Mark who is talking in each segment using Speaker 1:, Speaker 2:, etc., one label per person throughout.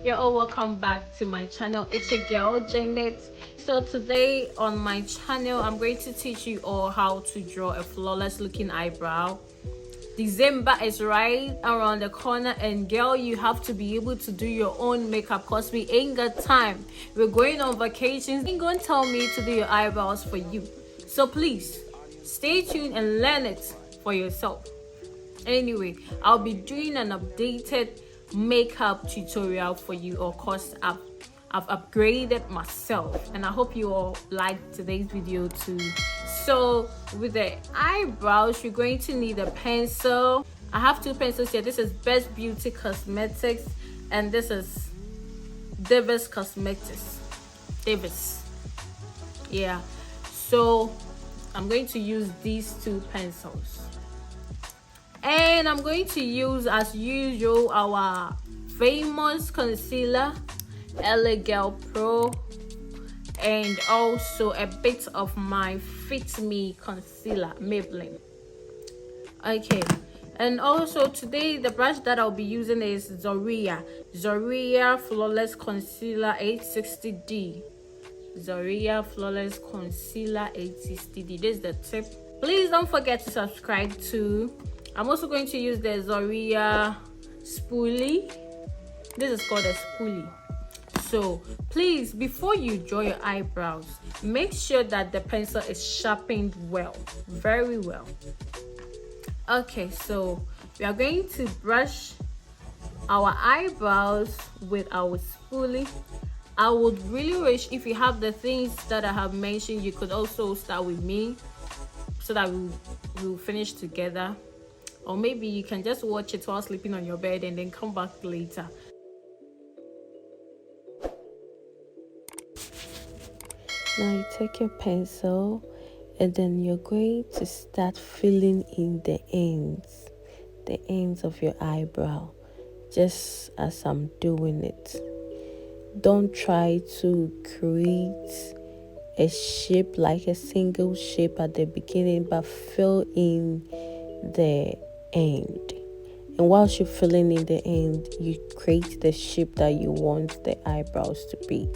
Speaker 1: You're all welcome back to my channel. It's a girl, Janet. So today on my channel, I'm going to teach you all how to draw a flawless looking eyebrow. December is right around the corner, and girl, you have to be able to do your own makeup because we ain't got time. We're going on vacations. You ain't gonna tell me to do your eyebrows for you. So please stay tuned and learn it for yourself. Anyway, I'll be doing an updated makeup tutorial for you. Of course, I've upgraded myself, and I hope you all like today's video too. So with the eyebrows, you're going to need a pencil. I have two pencils here. This is Best Beauty Cosmetics, and this is Davis Cosmetics. Davis, yeah. So I'm going to use these two pencils, and I'm going to use, as usual, our famous concealer, LA Girl Pro, and also a bit of my Fit Me concealer, Maybelline. Okay, and also today the brush that I'll be using is Zoria Flawless Concealer 860D. Zoria Flawless Concealer 860D. This is the tip. Please don't forget to subscribe too. I'm also going to use the Zoria spoolie. This is called a spoolie. So please, before you draw your eyebrows, make sure that the pencil is sharpened well, very well. Okay, so we are going to brush our eyebrows with our spoolie. I would really wish if you have the things that I have mentioned, you could also start with me so that we'll finish together. Or maybe you can just watch it while sleeping on your bed and then come back later. Now you take your pencil and then you're going to start filling in the ends of your eyebrow, just as I'm doing it. Don't try to create a shape like a single shape at the beginning, but fill in the end. And whilst you're filling in the end, you create the shape that you want the eyebrows to be.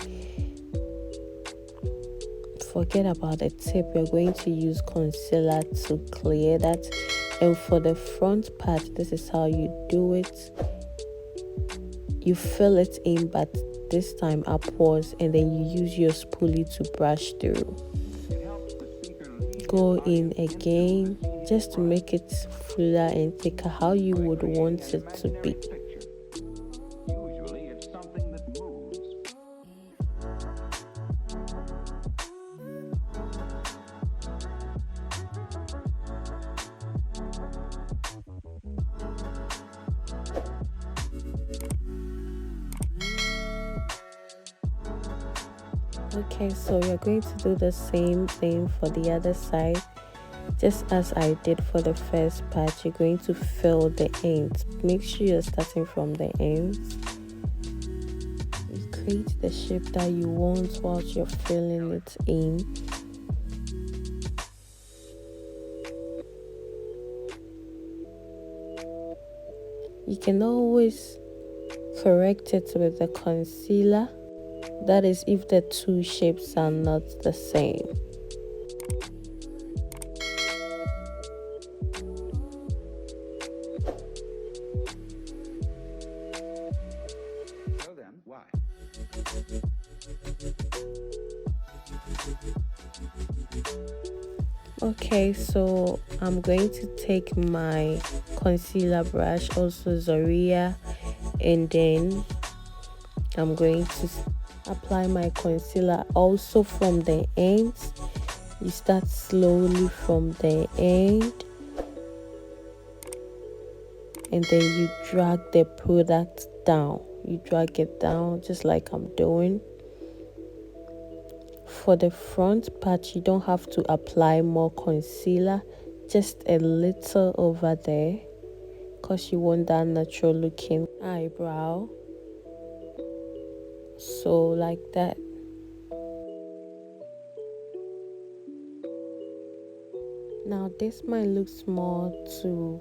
Speaker 1: Forget about the tip. We're going to use concealer to clear that. And for the front part, this is how you do it. You fill it in, but this time upwards, and then you use your spoolie to brush through. Go in again just to make it fuller and thicker, how you would want it to be. Okay, so you're going to do the same thing for the other side. Just as I did for the first part, you're going to fill the ends. Make sure you're starting from the ends. You create the shape that you want whilst you're filling it in. You can always correct it with the concealer. That is if the two shapes are not the same.
Speaker 2: So then, why?
Speaker 1: Okay, so I'm going to take my concealer brush, also Zoria, and then I'm going to apply my concealer also from the ends. You start slowly from the end, and then you drag the product down. You drag it down just like I'm doing. For the front part, you don't have to apply more concealer, just a little over there, because you want that natural looking eyebrow. So like that. Now this might look small to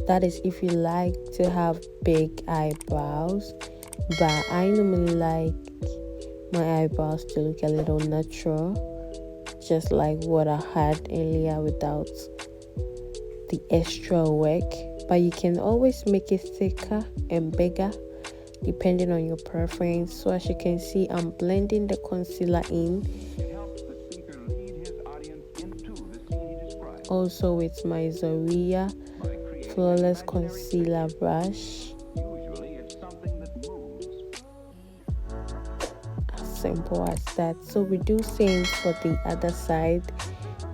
Speaker 2: that is if you like to have big eyebrows, but I normally like my eyebrows to look a little natural, just like what I had earlier without the extra work. But you can always make it thicker and bigger depending on your preference. So as you can see, I'm blending the concealer in also with my Zoria Flawless Concealer Brush. As simple as that. So we do same for the other side.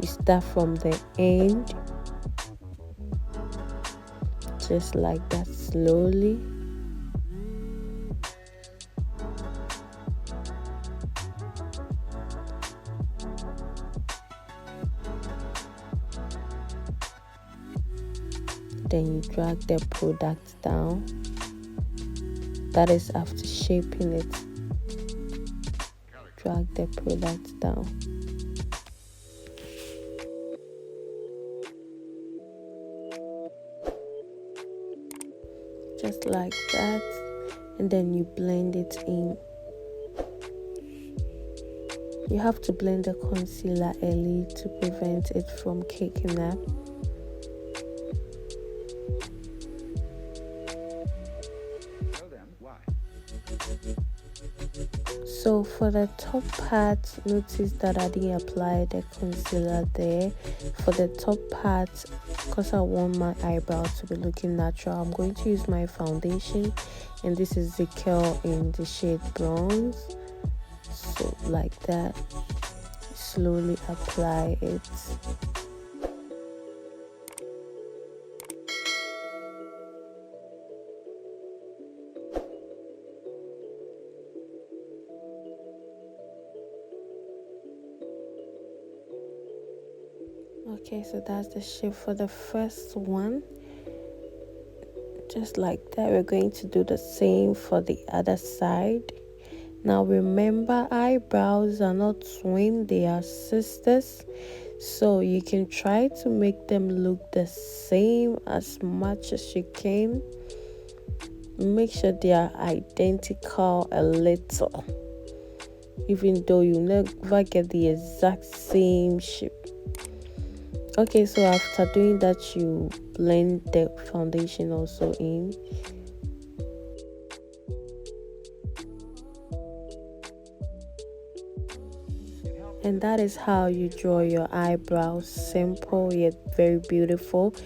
Speaker 2: You start from the end, just like that, slowly. Then you drag the product down. That is after shaping it. Drag the product down. Just like that. And then you blend it in. You have to blend the concealer early to prevent it from caking up. So for the top part, notice that I didn't apply the concealer there. For the top part, because I want my eyebrows to be looking natural, I'm going to use my foundation, and this is the Kaale in the shade bronze. So like that, slowly apply it. Okay, so that's the shape for the first one. Just like that, we're going to do the same for the other side. Now remember, eyebrows are not twin, they are sisters. So you can try to make them look the same as much as you can. Make sure they are identical a little, even though you never get the exact same shape. Okay, so after doing that, you blend the foundation also in. And that is how you draw your eyebrows. Simple yet very beautiful.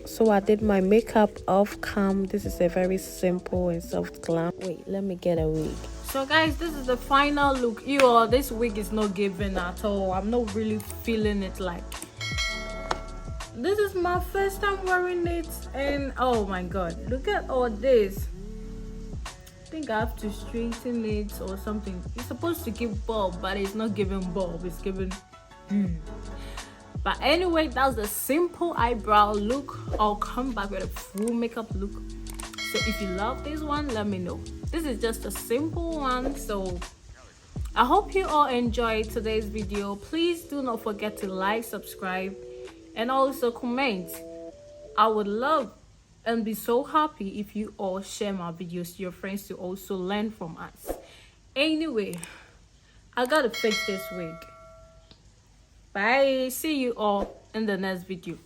Speaker 2: So I did my makeup off cam. This is a very simple and soft glam. Wait, let me get a wig.
Speaker 1: So guys, this is the final look. Ew, this wig is not giving at all. I'm not really feeling it. Like, this is my first time wearing it, and oh my god, look at all this. I think I have to straighten it or something. It's supposed to give bulb, but it's not giving bulb, it's giving But anyway, that's the simple eyebrow look. I'll come back with a full makeup look. So if you love this one, let me know. This is just a simple one. So I hope you all enjoyed today's video. Please do not forget to like, subscribe, and also comment. I would love and be so happy if you all share my videos to your friends to also learn from us. Anyway, I gotta fix this wig. Bye. See you all in the next video.